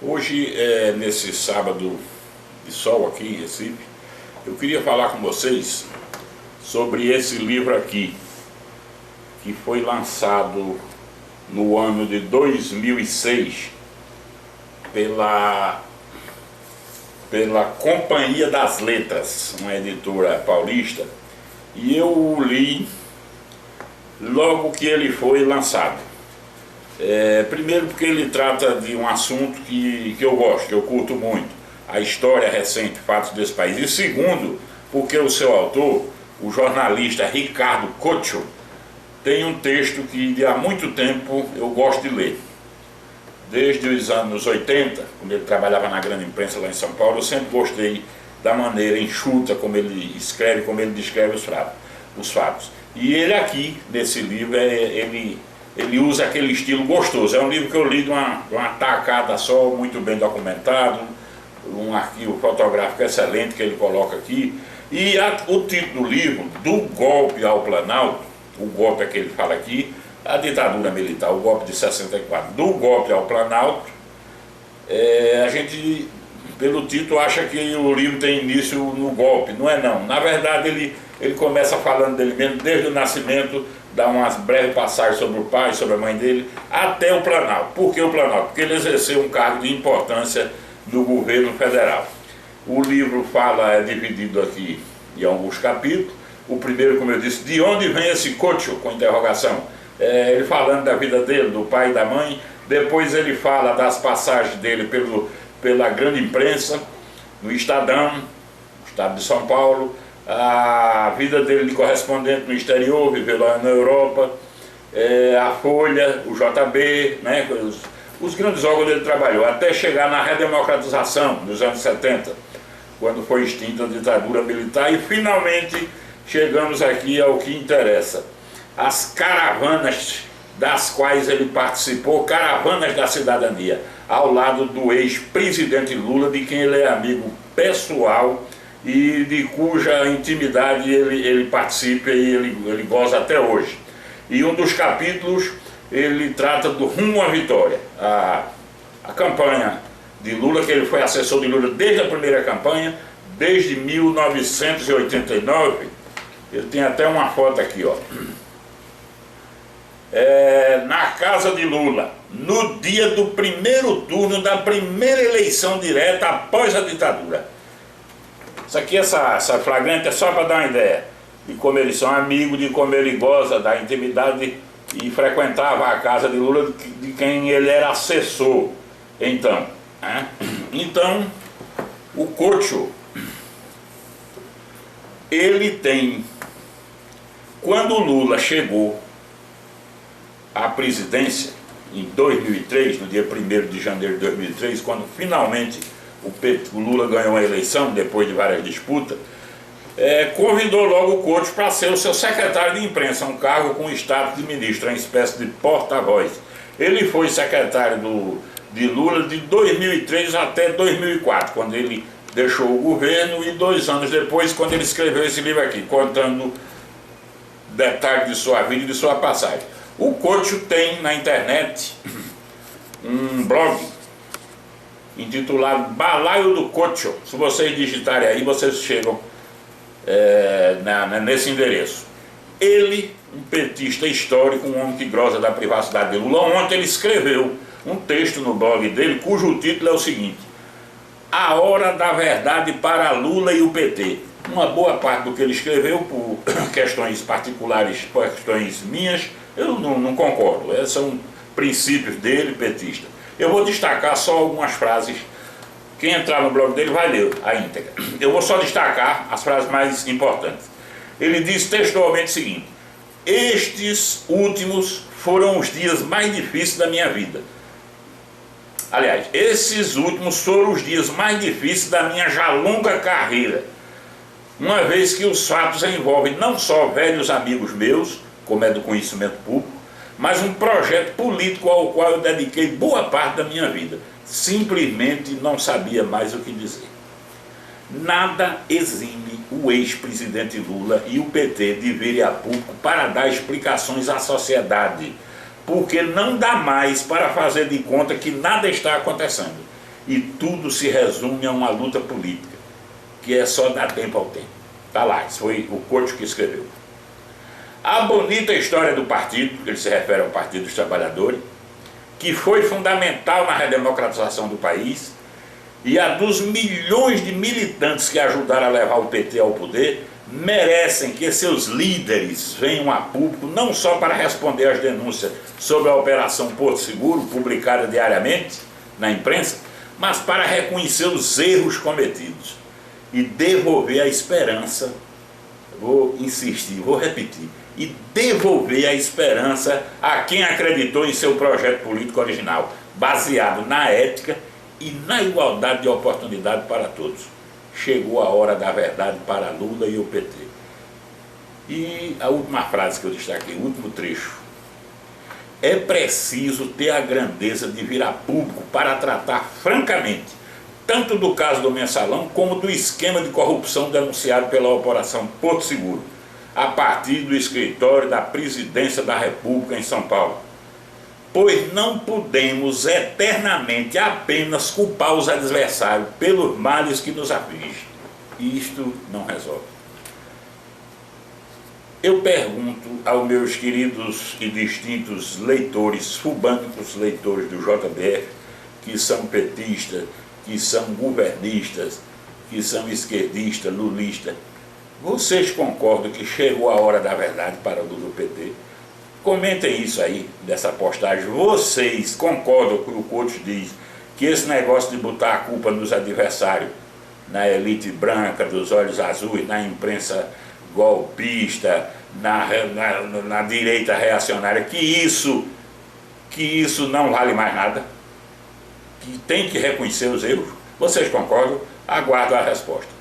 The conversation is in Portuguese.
Hoje, nesse sábado de sol aqui em Recife, eu queria falar com vocês sobre esse livro aqui, que foi lançado no ano de 2006 pela Companhia das Letras, uma editora paulista, e eu li logo que ele foi lançado. Primeiro porque ele trata de um assunto que eu gosto, que eu curto muito, a história recente, fatos desse país. E segundo, porque o seu autor, o jornalista Ricardo Coccio, tem um texto que de há muito tempo eu gosto de ler. Desde os anos 80, quando ele trabalhava na grande imprensa lá em São Paulo, eu sempre gostei da maneira enxuta como ele escreve, como ele descreve os fatos. E ele aqui, nesse livro, ele usa aquele estilo gostoso. É um livro que eu li de uma tacada só, muito bem documentado, um arquivo fotográfico excelente que ele coloca aqui. E o título do livro, Do Golpe ao Planalto, o golpe é que ele fala aqui, a ditadura militar, o golpe de 64, do golpe ao Planalto, a gente, pelo título, acha que o livro tem início no golpe. Não é não. Na verdade, ele começa falando dele mesmo, desde o nascimento, dá umas breves passagens sobre o pai, sobre a mãe dele, até o Planalto. Por que o Planalto? Porque ele exerceu um cargo de importância no governo federal. O livro é dividido aqui em alguns capítulos. O primeiro, como eu disse, de onde vem esse Coccio, com interrogação? Ele falando da vida dele, do pai e da mãe. Depois ele fala das passagens dele pela grande imprensa, no Estadão, Estado de São Paulo, a vida dele de correspondente no exterior, viveu lá na Europa, a Folha, o JB, né, os grandes órgãos dele trabalhou, até chegar na redemocratização dos anos 70, quando foi extinta a ditadura militar, e finalmente chegamos aqui ao que interessa. As caravanas das quais ele participou, caravanas da cidadania, ao lado do ex-presidente Lula, de quem ele é amigo pessoal e de cuja intimidade ele participa e ele goza até hoje. E um dos capítulos, ele trata do rumo à vitória, a campanha de Lula, que ele foi assessor de Lula desde a primeira campanha, desde 1989, ele tem até uma foto aqui, ó. Na casa de Lula, no dia do primeiro turno da primeira eleição direta após a ditadura. Isso aqui, essa flagrante é só para dar uma ideia de como eles são amigos, de como ele goza da intimidade e frequentava a casa de Lula, de quem ele era assessor. Então, o Coccio, ele tem, quando o Lula chegou à presidência, em 2003, no dia 1º de janeiro de 2003, quando finalmente o Lula ganhou a eleição, depois de várias disputas, convidou logo o Coccio para ser o seu secretário de imprensa, um cargo com status de ministro, uma espécie de porta-voz. Ele foi secretário de Lula de 2003 até 2004, quando ele deixou o governo, e 2 anos depois, quando ele escreveu esse livro aqui, contando detalhes de sua vida e de sua passagem. O Coccio tem na internet um blog intitulado Balaio do Coccio. Se vocês digitarem aí, vocês chegam nesse endereço. Ele, um petista histórico, um homem que goza da privacidade de Lula. Ontem ele escreveu um texto no blog dele, cujo título é o seguinte: A Hora da Verdade para Lula e o PT. Uma boa parte do que ele escreveu, por questões particulares, por questões minhas, eu não concordo. Esses são princípios dele, petista. Eu vou destacar só algumas frases. Quem entrar no blog dele vai ler a íntegra. Eu vou só destacar as frases mais importantes. Ele diz textualmente o seguinte: estes últimos foram os dias mais difíceis da minha vida. Aliás, esses últimos foram os dias mais difíceis da minha já longa carreira, uma vez que os fatos envolvem não só velhos amigos meus, como é do conhecimento público, mas um projeto político ao qual eu dediquei boa parte da minha vida. Simplesmente não sabia mais o que dizer. Nada exime o ex-presidente Lula e o PT de virem a público para dar explicações à sociedade, porque não dá mais para fazer de conta que nada está acontecendo. E tudo se resume a uma luta política, que é só dar tempo ao tempo. Está lá, isso foi o Couto que escreveu. A bonita história do partido, que ele se refere ao Partido dos Trabalhadores, que foi fundamental na redemocratização do país, e a dos milhões de militantes que ajudaram a levar o PT ao poder, merecem que seus líderes venham a público, não só para responder às denúncias sobre a Operação Porto Seguro, publicada diariamente na imprensa, mas para reconhecer os erros cometidos e devolver a esperança. Vou insistir, vou repetir, e devolver a esperança a quem acreditou em seu projeto político original, baseado na ética e na igualdade de oportunidade para todos. Chegou a hora da verdade para Lula e o PT. E a última frase que eu destaquei, o último trecho. É preciso ter a grandeza de vir a público para tratar francamente tanto do caso do Mensalão como do esquema de corrupção denunciado pela Operação Porto Seguro, a partir do escritório da Presidência da República em São Paulo. Pois não podemos eternamente apenas culpar os adversários pelos males que nos afligem. Isto não resolve. Eu pergunto aos meus queridos e distintos leitores, fubânicos leitores do JBF, que são petistas, que são governistas, que são esquerdistas, lulistas, vocês concordam que chegou a hora da verdade para o Lula PT? Comentem isso aí, dessa postagem. Vocês concordam com o que o Couto diz, que esse negócio de botar a culpa nos adversários, na elite branca, dos olhos azuis, na imprensa golpista, na direita reacionária, que isso não vale mais nada? Que tem que reconhecer os erros? Vocês concordam? Aguardo a resposta.